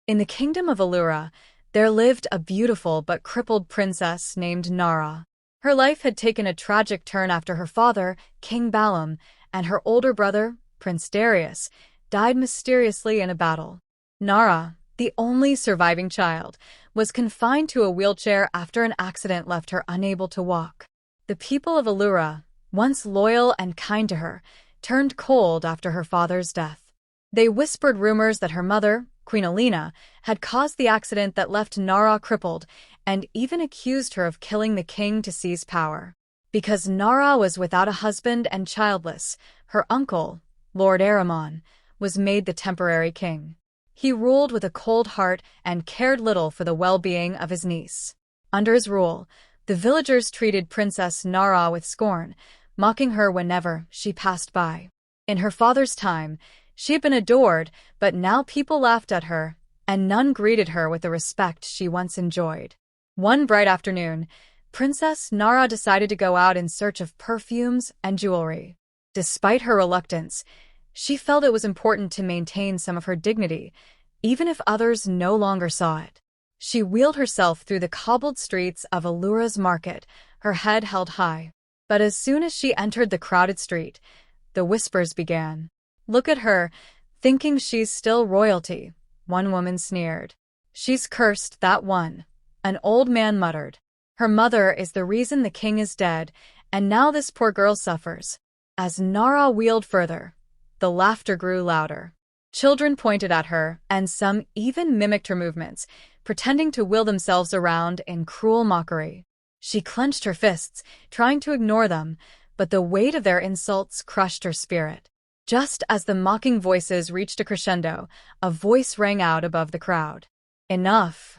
In the kingdom of Allura, there lived a beautiful but crippled princess named Nara. Her life had taken a tragic turn after her father, King Balaam, and her older brother, Prince Darius, died mysteriously in a battle. Nara, the only surviving child, was confined to a wheelchair after an accident left her unable to walk. The people of Allura, once loyal and kind to her, turned cold after her father's death. They whispered rumors that her mother, Queen Alina, had caused the accident that left Nara crippled, and even accused her of killing the king to seize power. Because Nara was without a husband and childless, her uncle, Lord Aramon, was made the temporary king. He ruled with a cold heart and cared little for the well-being of his niece. Under his rule, the villagers treated Princess Nara with scorn, mocking her whenever she passed by. In her father's time, she had been adored, but now people laughed at her, and none greeted her with the respect she once enjoyed. One bright afternoon, Princess Nara decided to go out in search of perfumes and jewelry. Despite her reluctance, she felt it was important to maintain some of her dignity, even if others no longer saw it. She wheeled herself through the cobbled streets of Allura's market, her head held high. But as soon as she entered the crowded street, the whispers began. "Look at her, thinking she's still royalty," one woman sneered. "She's cursed, that one," an old man muttered. "Her mother is the reason the king is dead, and now this poor girl suffers." As Nara wheeled further, the laughter grew louder. Children pointed at her, and some even mimicked her movements, pretending to wheel themselves around in cruel mockery. She clenched her fists, trying to ignore them, but the weight of their insults crushed her spirit. Just as the mocking voices reached a crescendo, a voice rang out above the crowd. "Enough!"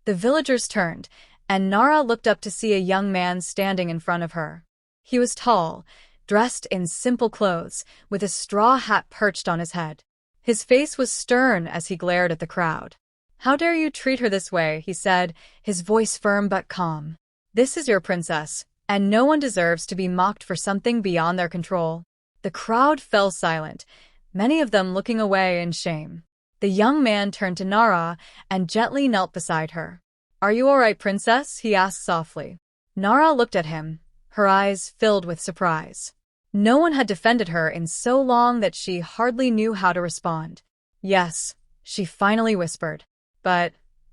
The villagers turned, and Nara looked up to see a young man standing in front of her. He was tall, dressed in simple clothes, with a straw hat perched on his head. His face was stern as he glared at the crowd. "How dare you treat her this way?" he said, his voice firm but calm. "This is your princess, and no one deserves to be mocked for something beyond their control." The crowd fell silent, many of them looking away in shame. The young man turned to Nara and gently knelt beside her. "Are you all right, princess?" he asked softly. Nara looked at him, her eyes filled with surprise. No one had defended her in so long that she hardly knew how to respond. "Yes," she finally whispered. "But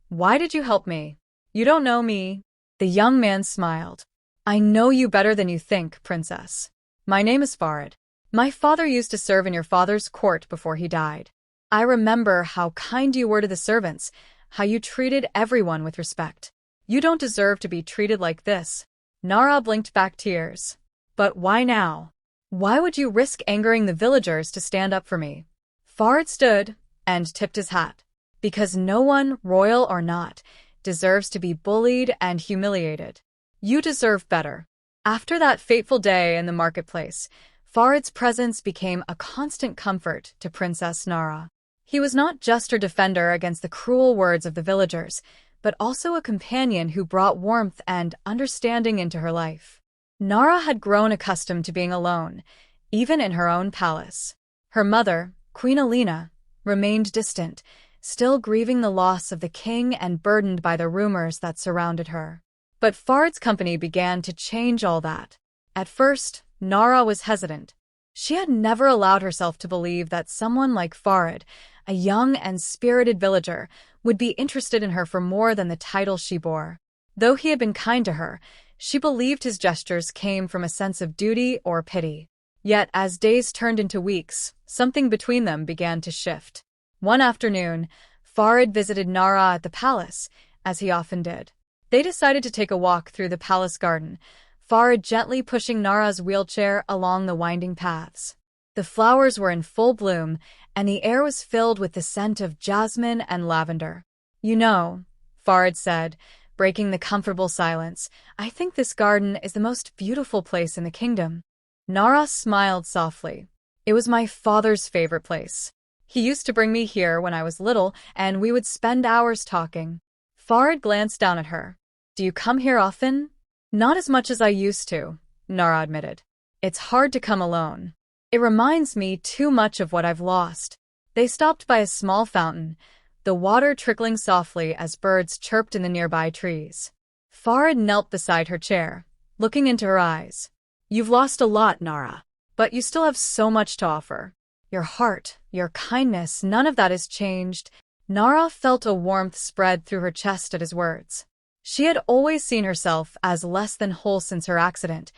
why did you help me? You don't know me." The young man smiled. "I know you better than you think, princess. My name is Farid. My father used to serve in your father's court before he died. I remember how kind you were to the servants, how you treated everyone with respect. You don't deserve to be treated like this." Nara blinked back tears. "But why now? Why would you risk angering the villagers to stand up for me?" Farid stood and tipped his hat. "Because no one, royal or not, deserves to be bullied and humiliated. You deserve better." After that fateful day in the marketplace, Farid's presence became a constant comfort to Princess Nara. He was not just her defender against the cruel words of the villagers, but also a companion who brought warmth and understanding into her life. Nara had grown accustomed to being alone, even in her own palace. Her mother, Queen Alina, remained distant, still grieving the loss of the king and burdened by the rumors that surrounded her. But Farid's company began to change all that. At first, Nara was hesitant. She had never allowed herself to believe that someone like Farid, a young and spirited villager, would be interested in her for more than the title she bore. Though he had been kind to her, she believed his gestures came from a sense of duty or pity. Yet, as days turned into weeks, something between them began to shift. One afternoon, Farid visited Nara at the palace, as he often did. They decided to take a walk through the palace garden, Farid gently pushing Nara's wheelchair along the winding paths. The flowers were in full bloom, and the air was filled with the scent of jasmine and lavender. "You know," Farid said, breaking the comfortable silence, "I think this garden is the most beautiful place in the kingdom." Nara smiled softly. "It was my father's favorite place. He used to bring me here when I was little, and we would spend hours talking." Farid glanced down at her. "Do you come here often?" "Not as much as I used to," Nara admitted. "It's hard to come alone. It reminds me too much of what I've lost." They stopped by a small fountain, the water trickling softly as birds chirped in the nearby trees. Farid knelt beside her chair, looking into her eyes. "You've lost a lot, Nara, but you still have so much to offer. Your heart, your kindness, none of that has changed." Nara felt a warmth spread through her chest at his words. She had always seen herself as less than whole since her accident,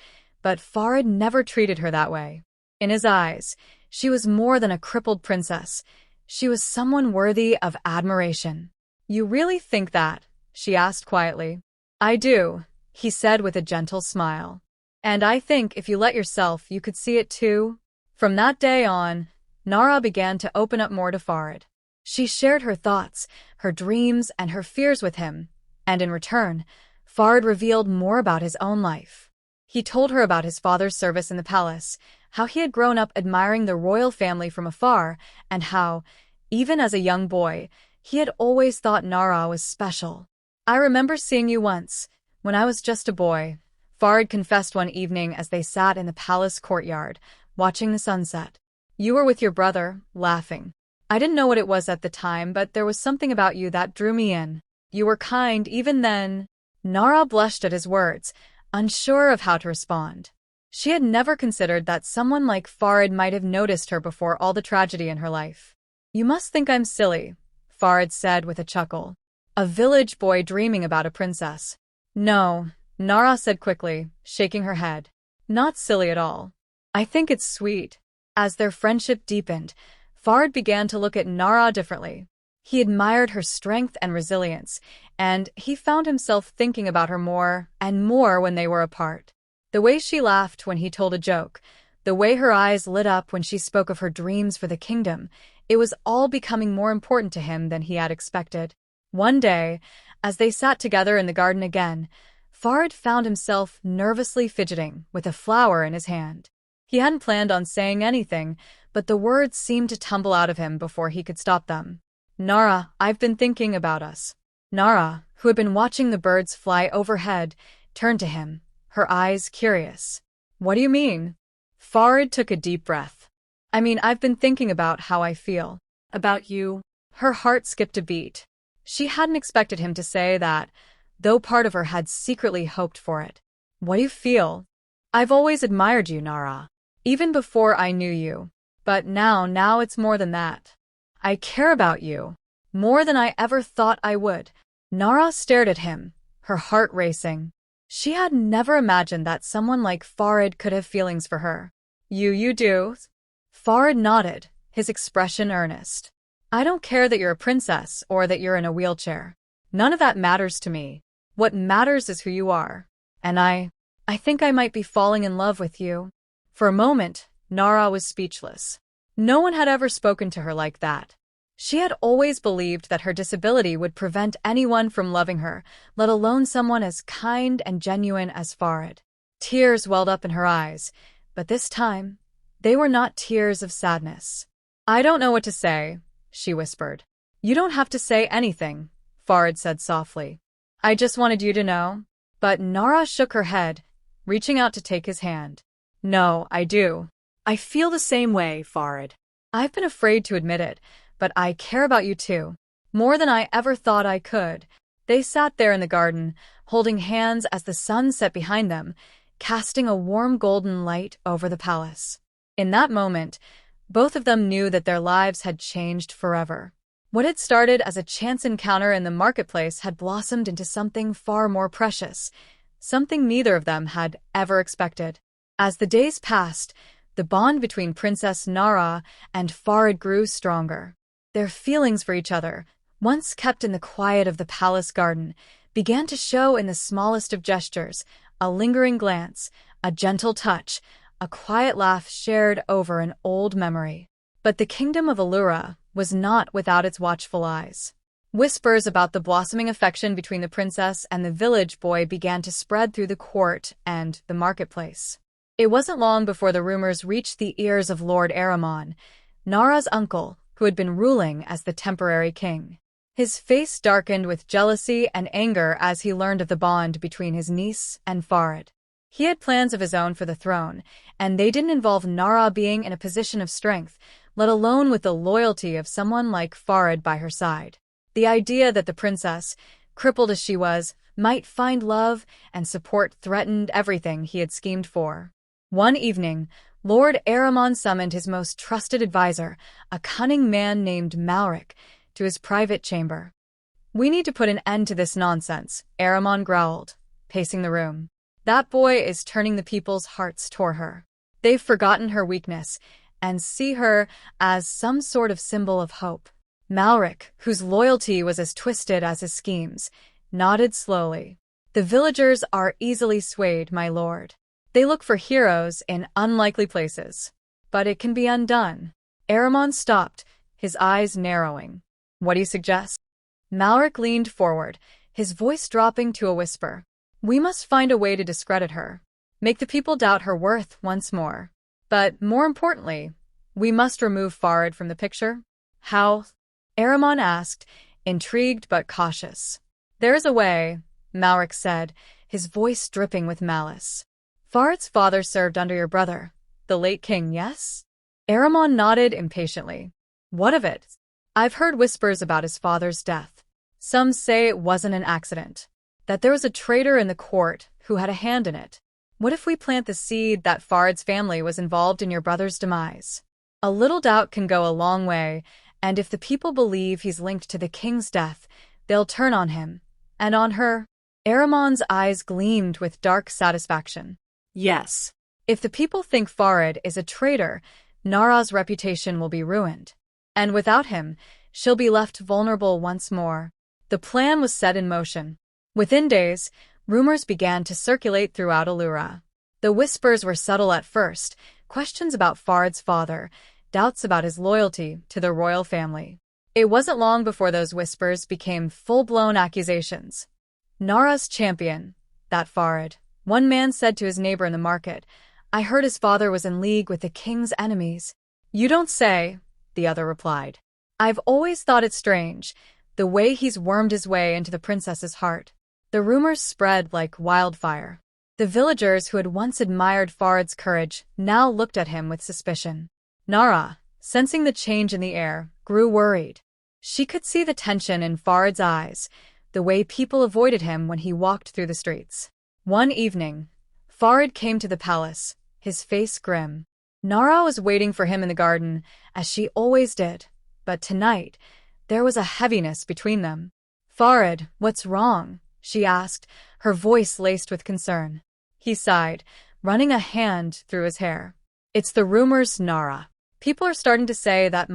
but Farid never treated her that way. In his eyes, she was more than a crippled princess. She was someone worthy of admiration. "You really think that?" she asked quietly. "I do," he said with a gentle smile. "And I think if you let yourself, you could see it too." From that day on, Nara began to open up more to Farid. She shared her thoughts, her dreams, and her fears with him, and in return, Farid revealed more about his own life. He told her about his father's service in the palace, how he had grown up admiring the royal family from afar, and how, even as a young boy, he had always thought Nara was special. "I remember seeing you once, when I was just a boy," Farid confessed one evening as they sat in the palace courtyard, watching the sunset. "You were with your brother, laughing. I didn't know what it was at the time, but there was something about you that drew me in. You were kind even then." Nara blushed at his words, unsure of how to respond. She had never considered that someone like Farid might have noticed her before all the tragedy in her life. "You must think I'm silly," Farid said with a chuckle. "A village boy dreaming about a princess." "No," Nara said quickly, shaking her head. "Not silly at all. I think it's sweet." As their friendship deepened, Farid began to look at Nara differently. He admired her strength and resilience, and he found himself thinking about her more and more when they were apart. The way she laughed when he told a joke, the way her eyes lit up when she spoke of her dreams for the kingdom, it was all becoming more important to him than he had expected. One day, as they sat together in the garden again, Farid found himself nervously fidgeting with a flower in his hand. He hadn't planned on saying anything, but the words seemed to tumble out of him before he could stop them. "Nara, I've been thinking about us." Nara, who had been watching the birds fly overhead, turned to him, her eyes curious. "What do you mean?" Farid took a deep breath. "I mean, I've been thinking about how I feel. About you." Her heart skipped a beat. She hadn't expected him to say that, though part of her had secretly hoped for it. "What do you feel?" "I've always admired you, Nara. Even before I knew you. But now it's more than that. I care about you. More than I ever thought I would." Nara stared at him, her heart racing. She had never imagined that someone like Farid could have feelings for her. You do?" Farid nodded, his expression earnest. "I don't care that you're a princess or that you're in a wheelchair. None of that matters to me. What matters is who you are. And I think I might be falling in love with you." For a moment, Nara was speechless. No one had ever spoken to her like that. She had always believed that her disability would prevent anyone from loving her, let alone someone as kind and genuine as Farid. Tears welled up in her eyes, but this time, they were not tears of sadness. "I don't know what to say," she whispered. "You don't have to say anything," Farid said softly. "I just wanted you to know." But Nara shook her head, reaching out to take his hand. "No, I do. I feel the same way, Farid. I've been afraid to admit it, but I care about you too. More than I ever thought I could." They sat there in the garden, holding hands as the sun set behind them, casting a warm golden light over the palace. In that moment, both of them knew that their lives had changed forever. What had started as a chance encounter in the marketplace had blossomed into something far more precious, something neither of them had ever expected. As the days passed, the bond between Princess Nara and Farid grew stronger. Their feelings for each other, once kept in the quiet of the palace garden, began to show in the smallest of gestures, a lingering glance, a gentle touch, a quiet laugh shared over an old memory. But the kingdom of Allura was not without its watchful eyes. Whispers about the blossoming affection between the princess and the village boy began to spread through the court and the marketplace. It wasn't long before the rumors reached the ears of Lord Aramon, Nara's uncle, who had been ruling as the temporary king. His face darkened with jealousy and anger as he learned of the bond between his niece and Farid. He had plans of his own for the throne, and they didn't involve Nara being in a position of strength, let alone with the loyalty of someone like Farid by her side. The idea that the princess, crippled as she was, might find love and support threatened everything he had schemed for. One evening, Lord Aramon summoned his most trusted advisor, a cunning man named Malric, to his private chamber. "We need to put an end to this nonsense," Aramon growled, pacing the room. "That boy is turning the people's hearts toward her. They've forgotten her weakness and see her as some sort of symbol of hope." Malric, whose loyalty was as twisted as his schemes, nodded slowly. "The villagers are easily swayed, my lord. They look for heroes in unlikely places. But it can be undone." Aramon stopped, his eyes narrowing. "What do you suggest?" Malric leaned forward, his voice dropping to a whisper. "We must find a way to discredit her. Make the people doubt her worth once more. But more importantly, we must remove Farid from the picture." "How?" Aramon asked, intrigued but cautious. "There's a way," Malric said, his voice dripping with malice. "Farid's father served under your brother, the late king, yes?" Aramon nodded impatiently. "What of it?" "I've heard whispers about his father's death. Some say it wasn't an accident, that there was a traitor in the court who had a hand in it. What if we plant the seed that Farid's family was involved in your brother's demise? A little doubt can go a long way, and if the people believe he's linked to the king's death, they'll turn on him. And on her." Aramon's eyes gleamed with dark satisfaction. "Yes. If the people think Farid is a traitor, Nara's reputation will be ruined. And without him, she'll be left vulnerable once more." The plan was set in motion. Within days, rumors began to circulate throughout Allura. The whispers were subtle at first, questions about Farid's father, doubts about his loyalty to the royal family. It wasn't long before those whispers became full-blown accusations. "Nara's champion, that Farid," one man said to his neighbor in the market. "I heard his father was in league with the king's enemies." "You don't say," the other replied. "I've always thought it strange, the way he's wormed his way into the princess's heart." The rumors spread like wildfire. The villagers who had once admired Farid's courage now looked at him with suspicion. Nara, sensing the change in the air, grew worried. She could see the tension in Farid's eyes, the way people avoided him when he walked through the streets. One evening, Farid came to the palace, his face grim. Nara was waiting for him in the garden, as she always did, but tonight, there was a heaviness between them. "Farid, what's wrong?" she asked, her voice laced with concern. He sighed, running a hand through his hair. "It's the rumors, Nara. People are starting to say that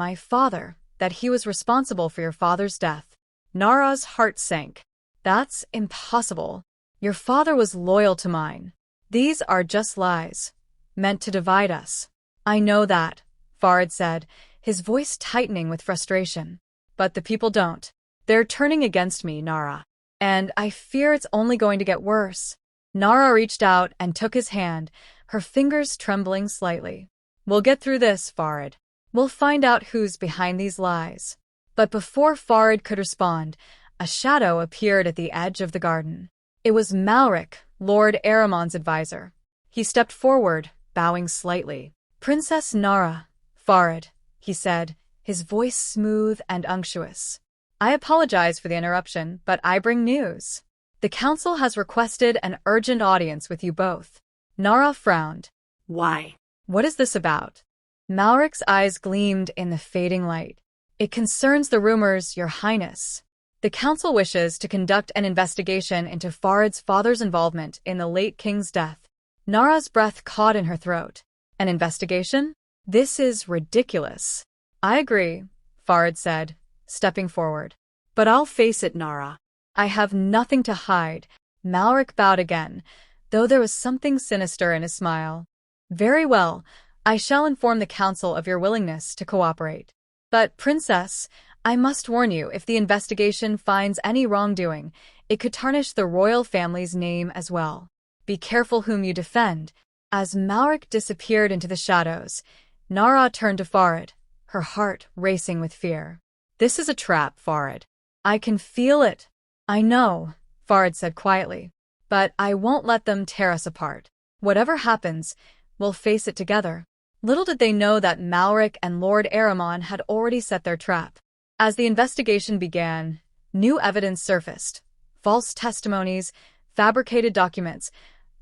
that he was responsible for your father's death." Nara's heart sank. "That's impossible. Your father was loyal to mine. These are just lies, meant to divide us." "I know that," Farid said, his voice tightening with frustration. "But the people don't. They're turning against me, Nara. And I fear it's only going to get worse." Nara reached out and took his hand, her fingers trembling slightly. "We'll get through this, Farid. We'll find out who's behind these lies." But before Farid could respond, a shadow appeared at the edge of the garden. It was Malric, Lord Aramon's advisor. He stepped forward, bowing slightly. "Princess Nara, Farid," he said, his voice smooth and unctuous. "I apologize for the interruption, but I bring news. The council has requested an urgent audience with you both." Nara frowned. "Why? What is this about?" Malric's eyes gleamed in the fading light. "It concerns the rumors, Your Highness. The council wishes to conduct an investigation into Farid's father's involvement in the late king's death." Nara's breath caught in her throat. "An investigation? This is ridiculous." "I agree," Farid said, stepping forward. "But I'll face it, Nara. I have nothing to hide." Malric bowed again, though there was something sinister in his smile. "Very well, I shall inform the council of your willingness to cooperate. But, Princess, I must warn you, if the investigation finds any wrongdoing, it could tarnish the royal family's name as well. Be careful whom you defend." As Malric disappeared into the shadows, Nara turned to Farid, her heart racing with fear. "This is a trap, Farid. I can feel it." "I know," Farid said quietly, "but I won't let them tear us apart. Whatever happens, we'll face it together." Little did they know that Malric and Lord Aramon had already set their trap. As the investigation began, New evidence surfaced. False testimonies, fabricated documents,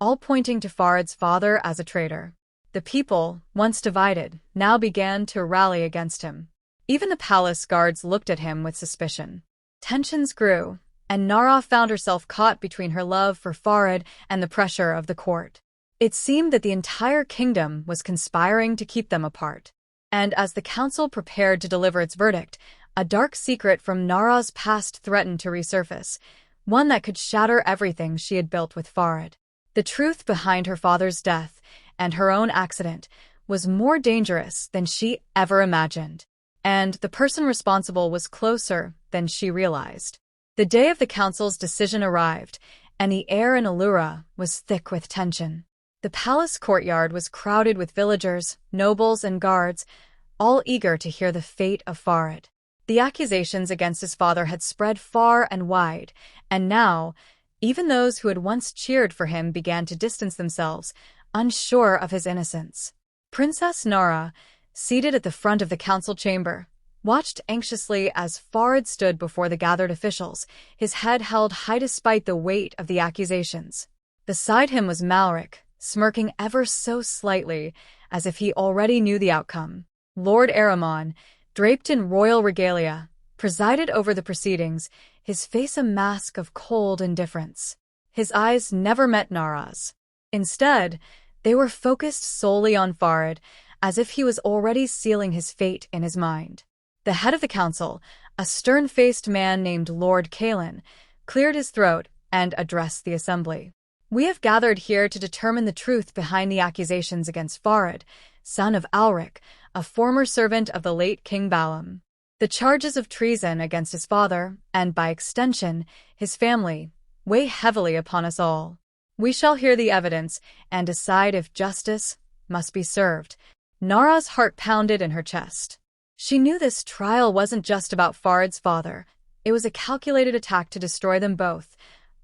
all pointing to Farid's father as a traitor. The people, once divided, now began to rally against him. Even the palace guards looked at him with suspicion. Tensions grew, and Nara found herself caught between her love for Farid and the pressure of the court. It seemed that the entire kingdom was conspiring to keep them apart. And as the council prepared to deliver its verdict, a dark secret from Nara's past threatened to resurface, one that could shatter everything she had built with Farid. The truth behind her father's death and her own accident was more dangerous than she ever imagined. And the person responsible was closer than she realized. The day of the council's decision arrived, and the air in Allura was thick with tension. The palace courtyard was crowded with villagers, nobles, and guards, all eager to hear the fate of Farid. The accusations against his father had spread far and wide, and now, even those who had once cheered for him began to distance themselves, unsure of his innocence. Princess Nara, seated at the front of the council chamber, watched anxiously as Farid stood before the gathered officials, his head held high despite the weight of the accusations. Beside him was Malric, smirking ever so slightly, as if he already knew the outcome. Lord Aramon, draped in royal regalia, presided over the proceedings, his face a mask of cold indifference. His eyes never met Nara's. Instead, they were focused solely on Farid, as if he was already sealing his fate in his mind. The head of the council, a stern-faced man named Lord Kalin, cleared his throat and addressed the assembly. "We have gathered here to determine the truth behind the accusations against Farid, son of Alric, a former servant of the late King Balam. The charges of treason against his father, and by extension, his family, weigh heavily upon us all. We shall hear the evidence and decide if justice must be served." Nara's heart pounded in her chest. She knew this trial wasn't just about Farid's father. It was a calculated attack to destroy them both,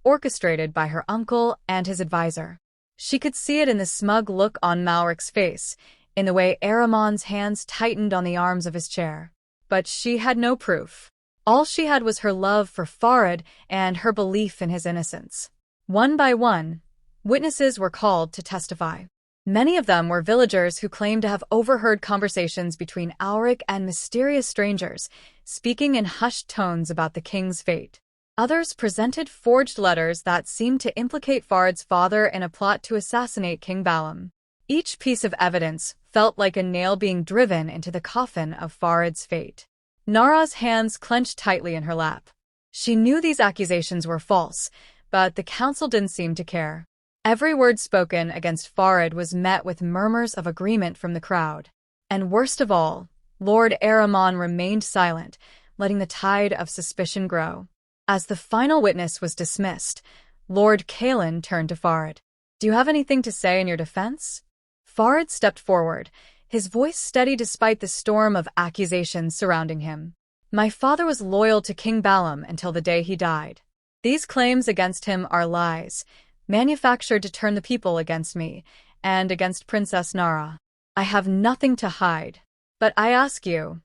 orchestrated by her uncle and his advisor. She could see it in the smug look on Malric's face, in the way Aramon's hands tightened on the arms of his chair. But she had no proof. All she had was her love for Farid and her belief in his innocence. One by one, witnesses were called to testify. Many of them were villagers who claimed to have overheard conversations between Alric and mysterious strangers, speaking in hushed tones about the king's fate. Others presented forged letters that seemed to implicate Farid's father in a plot to assassinate King Balam. Each piece of evidence felt like a nail being driven into the coffin of Farid's fate. Nara's hands clenched tightly in her lap. She knew these accusations were false, but the council didn't seem to care. Every word spoken against Farid was met with murmurs of agreement from the crowd. And worst of all, Lord Aramon remained silent, letting the tide of suspicion grow. As the final witness was dismissed, Lord Kalin turned to Farid. "Do you have anything to say in your defense?" Farid stepped forward, his voice steady despite the storm of accusations surrounding him. "My father was loyal to King Balam until the day he died. These claims against him are lies, manufactured to turn the people against me, and against Princess Nara. I have nothing to hide. But I ask you,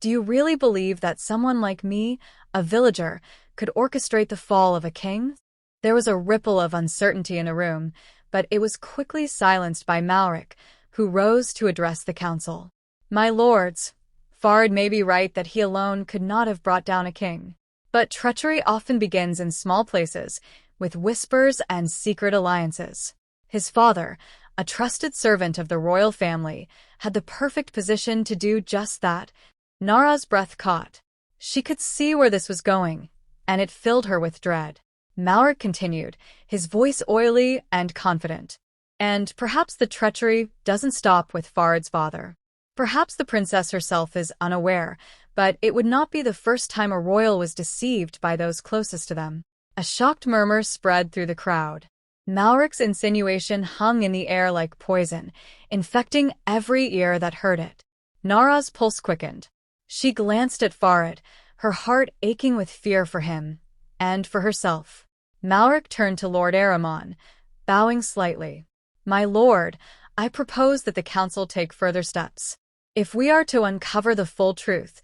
do you really believe that someone like me, a villager, could orchestrate the fall of a king?" There was a ripple of uncertainty in the room, but it was quickly silenced by Malric, who rose to address the council. "My lords, Farid may be right that he alone could not have brought down a king. But treachery often begins in small places, with whispers and secret alliances. His father, a trusted servant of the royal family, had the perfect position to do just that." Nara's breath caught. She could see where this was going, and it filled her with dread. Malric continued, his voice oily and confident. "And perhaps the treachery doesn't stop with Farid's father. Perhaps the princess herself is unaware, but it would not be the first time a royal was deceived by those closest to them." A shocked murmur spread through the crowd. Malric's insinuation hung in the air like poison, infecting every ear that heard it. Nara's pulse quickened. She glanced at Farid, her heart aching with fear for him, and for herself. Malric turned to Lord Aramon, bowing slightly. "My lord, I propose that the council take further steps. If we are to uncover the full truth,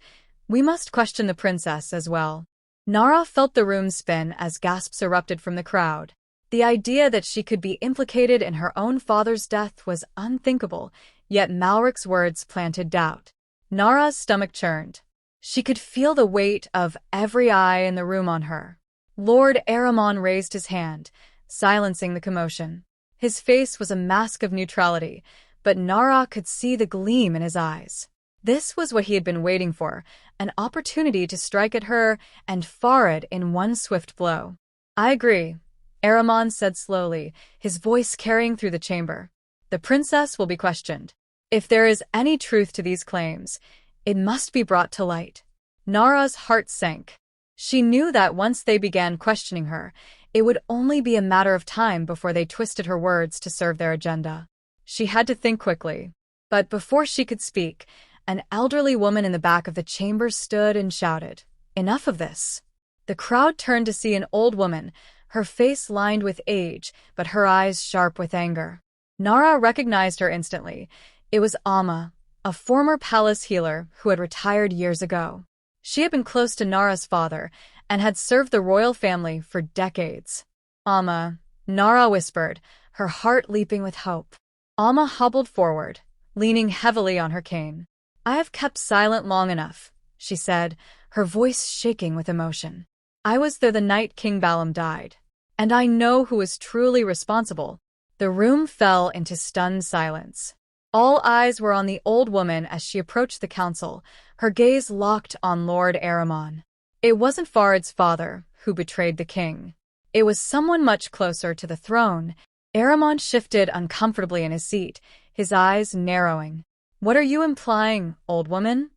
we must question the princess as well." Nara felt the room spin as gasps erupted from the crowd. The idea that she could be implicated in her own father's death was unthinkable, yet Malric's words planted doubt. Nara's stomach churned. She could feel the weight of every eye in the room on her. Lord Aramon raised his hand, silencing the commotion. His face was a mask of neutrality, but Nara could see the gleam in his eyes. This was what he had been waiting for, an opportunity to strike at her and Farid in one swift blow. "I agree," Aramon said slowly, his voice carrying through the chamber. "The princess will be questioned. If there is any truth to these claims, it must be brought to light." Nara's heart sank. She knew that once they began questioning her, it would only be a matter of time before they twisted her words to serve their agenda. She had to think quickly. But before she could speak, an elderly woman in the back of the chamber stood and shouted, "Enough of this." The crowd turned to see an old woman, her face lined with age, but her eyes sharp with anger. Nara recognized her instantly. It was Amma, a former palace healer who had retired years ago. She had been close to Nara's father and had served the royal family for decades. "Amma," Nara whispered, her heart leaping with hope. Amma hobbled forward, leaning heavily on her cane. "I have kept silent long enough," she said, her voice shaking with emotion. "I was there the night King Balam died, and I know who was truly responsible." The room fell into stunned silence. All eyes were on the old woman as she approached the council, her gaze locked on Lord Aramon. It wasn't Farid's father who betrayed the king. It was someone much closer to the throne. Aramon shifted uncomfortably in his seat, his eyes narrowing. "What are you implying, old woman?"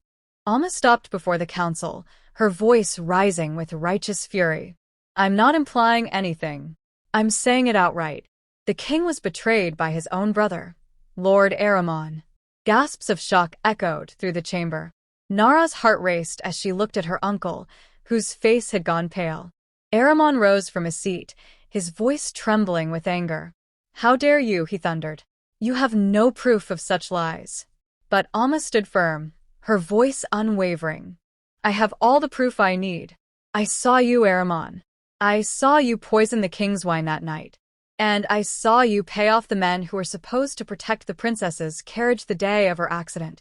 Amma stopped before the council, her voice rising with righteous fury. "I'm not implying anything. I'm saying it outright. The king was betrayed by his own brother, Lord Aramon." Gasps of shock echoed through the chamber. Nara's heart raced as she looked at her uncle, whose face had gone pale. Aramon rose from his seat, his voice trembling with anger. "How dare you?" he thundered. "You have no proof of such lies." But Amma stood firm, her voice unwavering. "I have all the proof I need. I saw you, Aramon. I saw you poison the king's wine that night. And I saw you pay off the men who were supposed to protect the princess's carriage the day of her accident."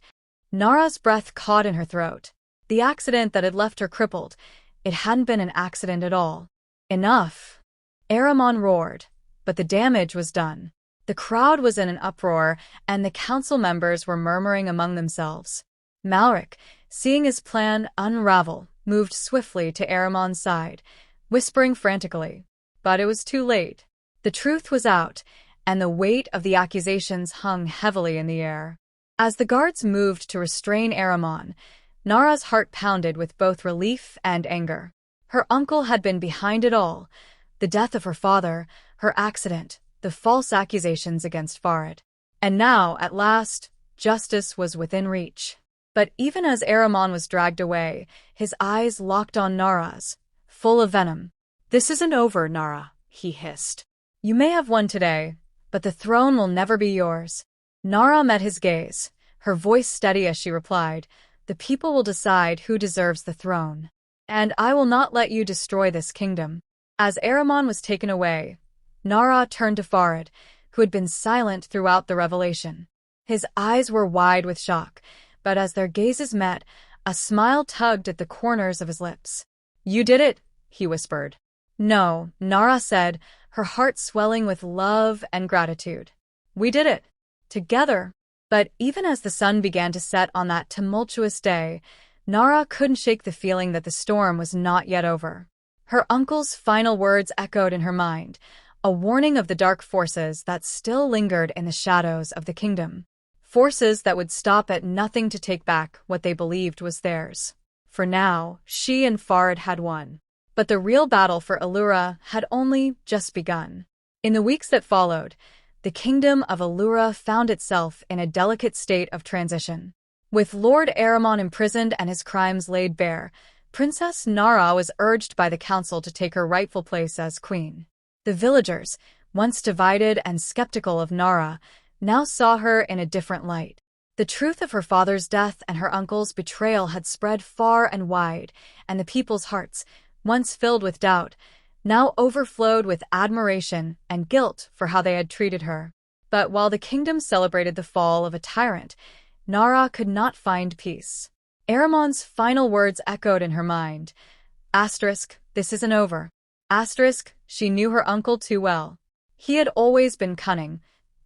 Nara's breath caught in her throat. The accident that had left her crippled, it hadn't been an accident at all. "Enough!" Aramon roared, but the damage was done. The crowd was in an uproar, and the council members were murmuring among themselves. Malric, seeing his plan unravel, moved swiftly to Aramon's side, whispering frantically. But it was too late. The truth was out, and the weight of the accusations hung heavily in the air. As the guards moved to restrain Aramon, Nara's heart pounded with both relief and anger. Her uncle had been behind it all: the death of her father, her accident, the false accusations against Farid. And now, at last, justice was within reach. But even as Aramon was dragged away, his eyes locked on Nara's, full of venom. "This isn't over, Nara," he hissed. "You may have won today, but the throne will never be yours." Nara met his gaze, her voice steady as she replied, "The people will decide who deserves the throne. And I will not let you destroy this kingdom." As Aramon was taken away, Nara turned to Farid, who had been silent throughout the revelation. His eyes were wide with shock, but as their gazes met, a smile tugged at the corners of his lips. "You did it," he whispered. "No," Nara said, her heart swelling with love and gratitude. "We did it. Together." But even as the sun began to set on that tumultuous day, Nara couldn't shake the feeling that the storm was not yet over. Her uncle's final words echoed in her mind, a warning of the dark forces that still lingered in the shadows of the kingdom. Forces that would stop at nothing to take back what they believed was theirs. For now, she and Farid had won. But the real battle for Allura had only just begun. In the weeks that followed, the kingdom of Allura found itself in a delicate state of transition. With Lord Aramon imprisoned and his crimes laid bare, Princess Nara was urged by the council to take her rightful place as queen. The villagers, once divided and skeptical of Nara, now saw her in a different light. The truth of her father's death and her uncle's betrayal had spread far and wide, and the people's hearts, once filled with doubt, now overflowed with admiration and guilt for how they had treated her. But while the kingdom celebrated the fall of a tyrant, Nara could not find peace. Ahriman's final words echoed in her mind. This isn't over. She knew her uncle too well. He had always been cunning,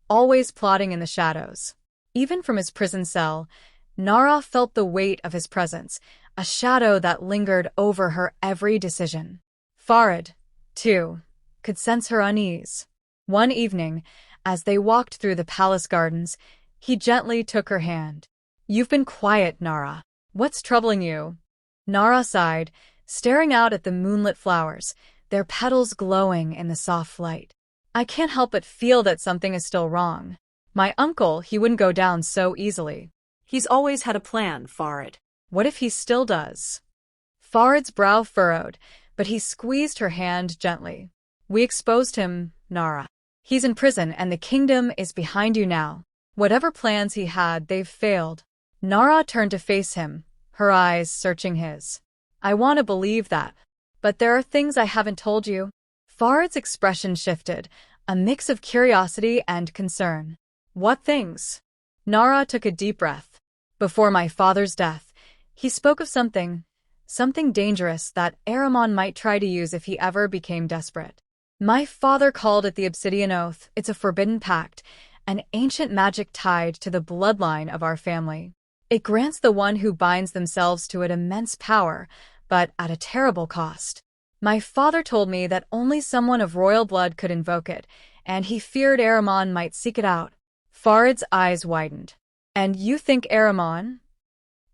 always plotting in the shadows. Even from his prison cell, Nara felt the weight of his presence, a shadow that lingered over her every decision. Farid, too, could sense her unease. One evening, as they walked through the palace gardens, he gently took her hand. "You've been quiet, Nara. What's troubling you?" Nara sighed, staring out at the moonlit flowers, their petals glowing in the soft light. "I can't help but feel that something is still wrong. My uncle, he wouldn't go down so easily." "He's always had a plan, Farid." "What if he still does?" Farid's brow furrowed, but he squeezed her hand gently. "We exposed him, Nara. He's in prison and the kingdom is behind you now. Whatever plans he had, they've failed." Nara turned to face him, her eyes searching his. "I want to believe that. But there are things I haven't told you." Farid's expression shifted, a mix of curiosity and concern. "What things?" Nara took a deep breath. "Before my father's death, he spoke of something dangerous that Ahriman might try to use if he ever became desperate. My father called it the Obsidian Oath. It's a forbidden pact, an ancient magic tied to the bloodline of our family. It grants the one who binds themselves to it immense power, but at a terrible cost. My father told me that only someone of royal blood could invoke it, and he feared Ahriman might seek it out." Farid's eyes widened. "And you think Ahriman?"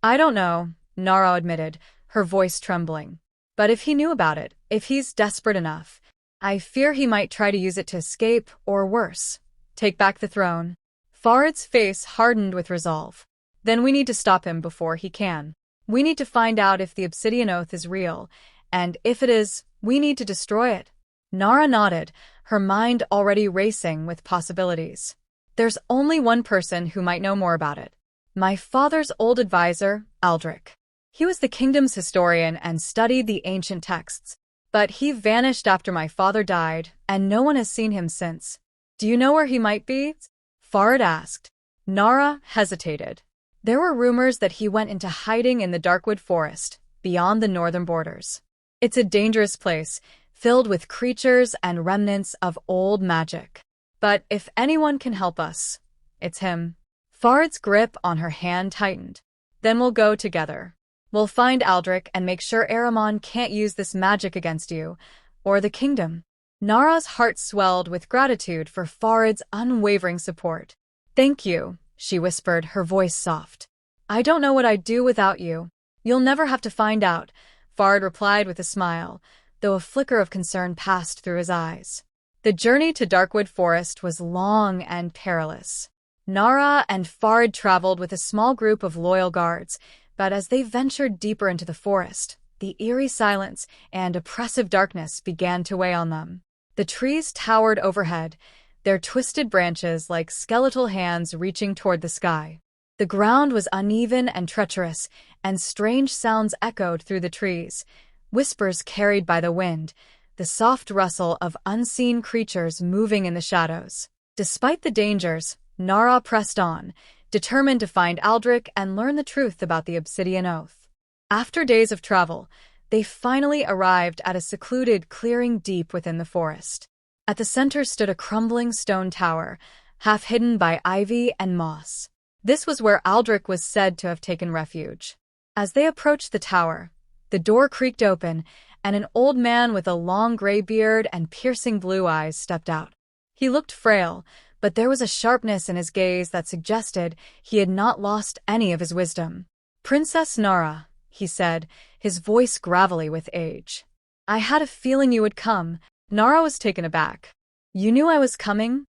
"I don't know," Nara admitted, her voice trembling. "But if he knew about it, if he's desperate enough, I fear he might try to use it to escape, or worse, take back the throne." Farid's face hardened with resolve. "Then we need to stop him before he can. We need to find out if the Obsidian Oath is real, and if it is, we need to destroy it." Nara nodded, her mind already racing with possibilities. "There's only one person who might know more about it. My father's old advisor, Aldrich. He was the kingdom's historian and studied the ancient texts. But he vanished after my father died, and no one has seen him since." "Do you know where he might be?" Farid asked. Nara hesitated. There were rumors that he went into hiding in the Darkwood Forest, beyond the northern borders. It's a dangerous place, filled with creatures and remnants of old magic. But if anyone can help us, it's him. Farid's grip on her hand tightened. "Then we'll go together. We'll find Aldrich and make sure Ahriman can't use this magic against you, or the kingdom." Nara's heart swelled with gratitude for Farid's unwavering support. "Thank you," she whispered, her voice soft. "I don't know what I'd do without you." "You'll never have to find out," Farid replied with a smile, though a flicker of concern passed through his eyes. The journey to Darkwood Forest was long and perilous. Nara and Farid traveled with a small group of loyal guards, but as they ventured deeper into the forest, the eerie silence and oppressive darkness began to weigh on them. The trees towered overhead, their twisted branches like skeletal hands reaching toward the sky. The ground was uneven and treacherous, and strange sounds echoed through the trees, whispers carried by the wind, the soft rustle of unseen creatures moving in the shadows. Despite the dangers, Nara pressed on, determined to find Aldrich and learn the truth about the Obsidian Oath. After days of travel, they finally arrived at a secluded clearing deep within the forest. At the center stood a crumbling stone tower, half hidden by ivy and moss. This was where Aldrich was said to have taken refuge. As they approached the tower, the door creaked open, and an old man with a long gray beard and piercing blue eyes stepped out. He looked frail, but there was a sharpness in his gaze that suggested he had not lost any of his wisdom. "Princess Nara," he said, his voice gravelly with age. "I had a feeling you would come." Nara was taken aback. "You knew I was coming?"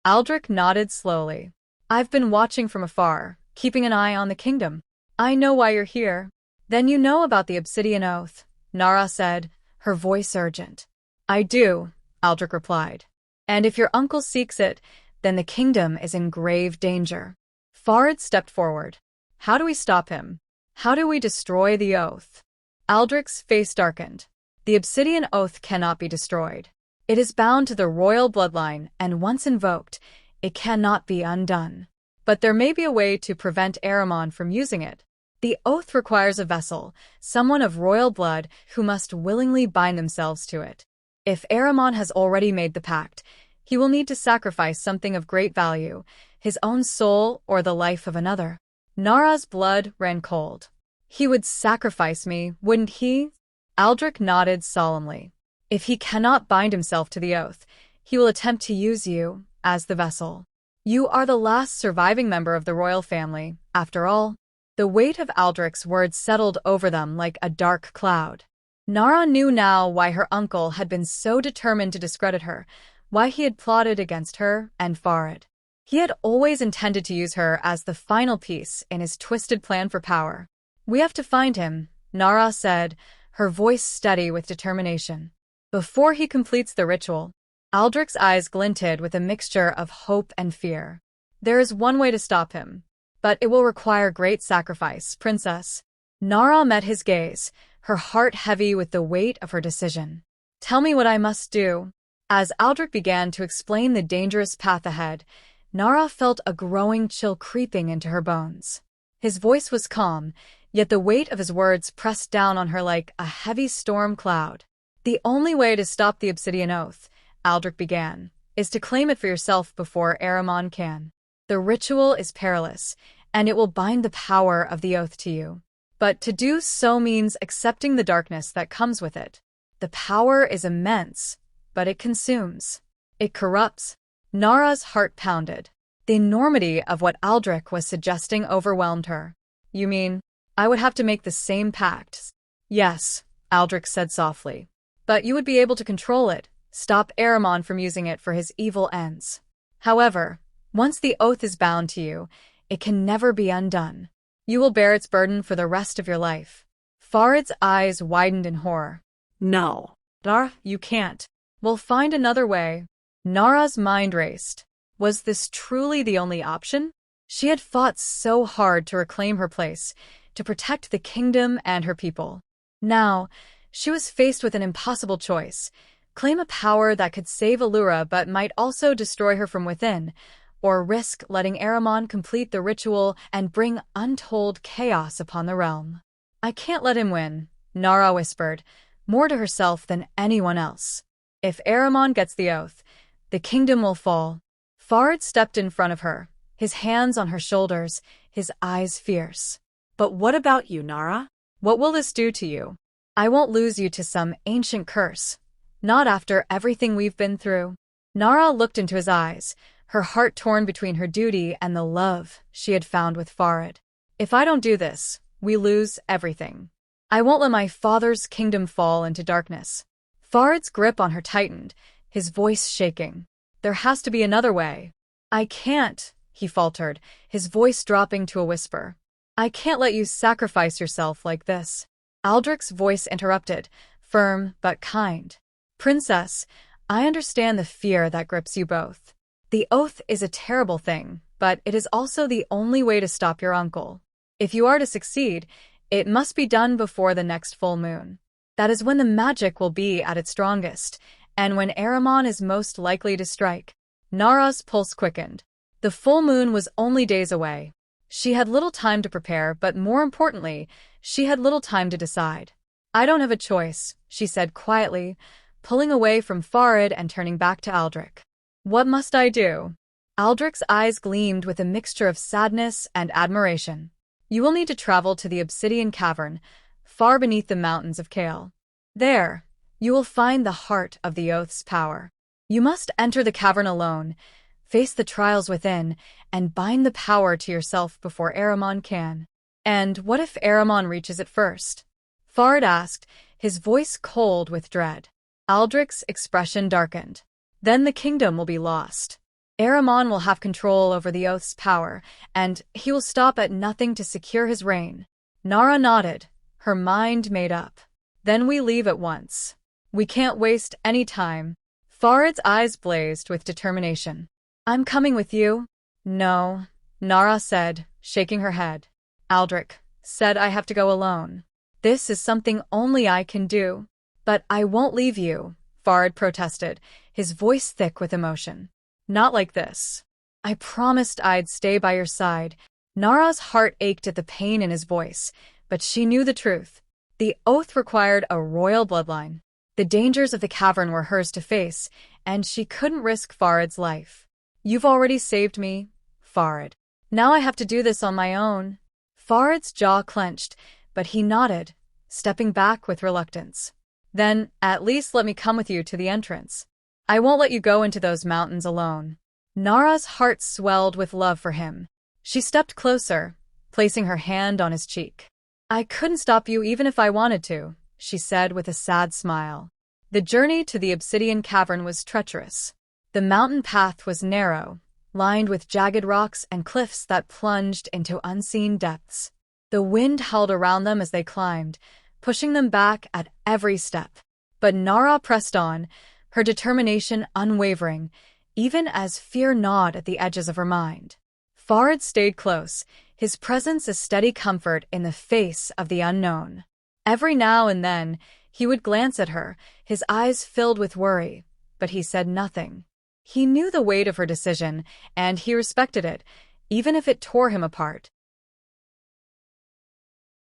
Aldrich nodded slowly. "I've been watching from afar, keeping an eye on the kingdom. I know why you're here." "Then you know about the Obsidian Oath," Nara said, her voice urgent. "I do," Aldrich replied. "And if your uncle seeks it, then the kingdom is in grave danger." Farid stepped forward. "How do we stop him? How do we destroy the oath?" Aldrich's face darkened. The obsidian oath cannot be destroyed. It is bound to the royal bloodline, and once invoked, it cannot be undone. But there may be a way to prevent Ahriman from using it. The oath requires a vessel, someone of royal blood who must willingly bind themselves to it. If Ahriman has already made the pact, he will need to sacrifice something of great value, his own soul or the life of another. Nara's blood ran cold. He would sacrifice me, wouldn't he? Aldrich nodded solemnly. If he cannot bind himself to the oath, he will attempt to use you as the vessel. You are the last surviving member of the royal family, after all. The weight of Aldrich's words settled over them like a dark cloud. Nara knew now why her uncle had been so determined to discredit her, why he had plotted against her and Farid. He had always intended to use her as the final piece in his twisted plan for power. We have to find him, Nara said, her voice steady with determination. Before he completes the ritual, Aldrich's eyes glinted with a mixture of hope and fear. There is one way to stop him, but it will require great sacrifice, Princess. Nara met his gaze, her heart heavy with the weight of her decision. Tell me what I must do. As Aldrich began to explain the dangerous path ahead, Nara felt a growing chill creeping into her bones. His voice was calm, yet the weight of his words pressed down on her like a heavy storm cloud. The only way to stop the obsidian oath, Aldrich began, is to claim it for yourself before Ahriman can. The ritual is perilous, and it will bind the power of the oath to you. But to do so means accepting the darkness that comes with it. The power is immense, but it consumes. It corrupts. Nara's heart pounded. The enormity of what Aldrich was suggesting overwhelmed her. You mean, I would have to make the same pact? Yes, Aldrich said softly. But you would be able to control it, stop Ahriman from using it for his evil ends. However, once the oath is bound to you, it can never be undone. You will bear its burden for the rest of your life. Farid's eyes widened in horror. No. Nara, you can't. We'll find another way. Nara's mind raced. Was this truly the only option? She had fought so hard to reclaim her place, to protect the kingdom and her people. Now, she was faced with an impossible choice. Claim a power that could save Allura but might also destroy her from within, or risk letting Ahriman complete the ritual and bring untold chaos upon the realm. I can't let him win, Nara whispered, more to herself than anyone else. If Ahriman gets the oath, the kingdom will fall. Farid stepped in front of her, his hands on her shoulders, his eyes fierce. But what about you, Nara? What will this do to you? I won't lose you to some ancient curse. Not after everything we've been through. Nara looked into his eyes, her heart torn between her duty and the love she had found with Farid. If I don't do this, we lose everything. I won't let my father's kingdom fall into darkness. Farid's grip on her tightened, his voice shaking. There has to be another way. I can't, he faltered, his voice dropping to a whisper. I can't let you sacrifice yourself like this. Aldrich's voice interrupted, firm but kind. Princess, I understand the fear that grips you both. The oath is a terrible thing, but it is also the only way to stop your uncle. If you are to succeed, it must be done before the next full moon. That is when the magic will be at its strongest, and when Ahriman is most likely to strike. Nara's pulse quickened. The full moon was only days away. She had little time to prepare, but more importantly, she had little time to decide. I don't have a choice, she said quietly, pulling away from Farid and turning back to Aldrich. What must I do? Aldrich's eyes gleamed with a mixture of sadness and admiration. You will need to travel to the obsidian cavern, far beneath the mountains of Kale. There, you will find the heart of the oath's power. You must enter the cavern alone, face the trials within, and bind the power to yourself before Ahriman can. And what if Ahriman reaches it first? Farid asked, his voice cold with dread. Aldrich's expression darkened. Then the kingdom will be lost. Ahriman will have control over the oath's power, and he will stop at nothing to secure his reign. Nara nodded, her mind made up. Then we leave at once. We can't waste any time. Farid's eyes blazed with determination. I'm coming with you. No, Nara said, shaking her head. Aldrich said I have to go alone. This is something only I can do. But I won't leave you, Farid protested, his voice thick with emotion. Not like this. I promised I'd stay by your side. Nara's heart ached at the pain in his voice, but she knew the truth. The oath required a royal bloodline. The dangers of the cavern were hers to face, and she couldn't risk Farid's life. You've already saved me, Farid. Now I have to do this on my own. Farid's jaw clenched, but he nodded, stepping back with reluctance. Then, at least let me come with you to the entrance. I won't let you go into those mountains alone. Nara's heart swelled with love for him. She stepped closer, placing her hand on his cheek. I couldn't stop you even if I wanted to, she said with a sad smile. The journey to the obsidian cavern was treacherous. The mountain path was narrow, lined with jagged rocks and cliffs that plunged into unseen depths. The wind howled around them as they climbed, pushing them back at every step. But Nara pressed on, her determination unwavering, even as fear gnawed at the edges of her mind. Farid stayed close, his presence a steady comfort in the face of the unknown. Every now and then, he would glance at her, his eyes filled with worry, but he said nothing. He knew the weight of her decision, and he respected it, even if it tore him apart.